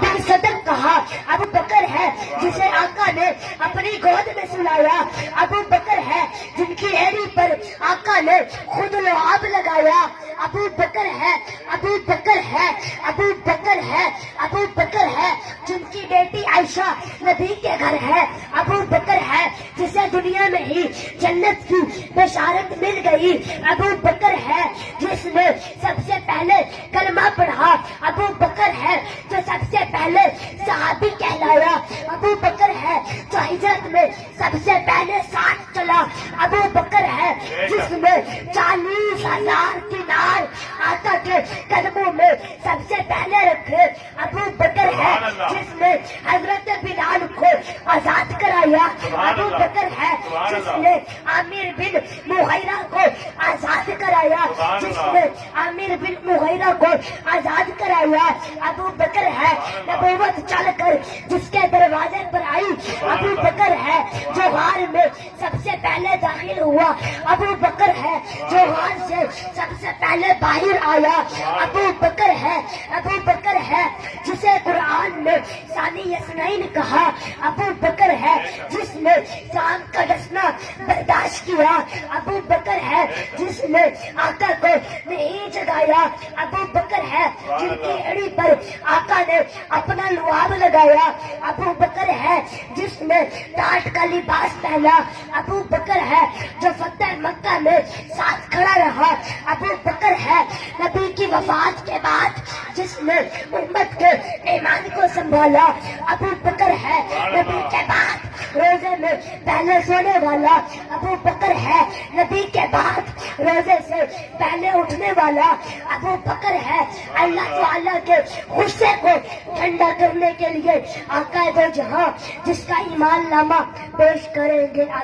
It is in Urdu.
بن صدق کہا ابو بکر ہے جسے آقا نے اپنی گود میں سلایا، ابو بکر ہے جن کی ایڑی پر آقا نے خود لعاب لگایا، ابو بکر ہے، ابو بکر ہے، ابو بکر ہے، ابو بکر ہے جن کی بیٹی عائشہ نبی کے گھر ہے، ابو بکر ہے جسے دنیا میں ہی جنت کی بشارت مل گئی، ابو بکر ہے جس نے سب سے پہلے کلمہ پڑھا، ابو بکر ہے جو سب سے پہلے صحابی کہلایا، ابو بکر ہے جو ہجرت میں سب سے پہلے ساتھ چلا، ابو بکر ہے جس نے 40,000 دینار آقا کے قدموں میں سب سے پہلے رکھے، ابو بکر ہے جس نے حضرت بلال کو آزاد کرایا، ابو بکر ہے جس نے عامر بن مغیرہ کو آزاد کرایا، جس نے عامر بن مغیرہ کو آزاد کرایا، ابو بکر ہے نبوت چل کر جس کے دروازے پر آئی، ابو بکر ہے جو غار میں سب سے پہلے داخل ہوا، ابو بکر ہے جو غار سے سب سے پہلے باہر آیا، ابو بکر ہے، ابو بکر ہے جسے قرآن نے ثانی یسنین کہا، ابو بکر ہے جس نے شام کا ڈسنا برداشت کیا، ابو بکر ہے جس نے آقا کو نہیں جگایا، ابو بکر ہے جن کی ایڑی پر آقا نے اپنا لعاب لگایا، ابو بکر ہے جس نے ٹاٹ کا لباس پہنا، ابو بکر ہے جو فتح مکہ میں ساتھ کھڑا رہا، ابو بکر ہے نبی کی وفات کے بعد جس نے امت کے ایمان کو سنبھالا، ابو بکر ہے نبی کے بعد روزے میں پہلے سونے والا، ابو بکر ہے نبی کے بعد روزے سے پہلے اٹھنے والا، ابو بکر ہے اللہ تعالیٰ کے غصے کو ٹھنڈا کرنے کے لیے آقا دو جہاں جس کا ایمان نامہ پیش کریں گے۔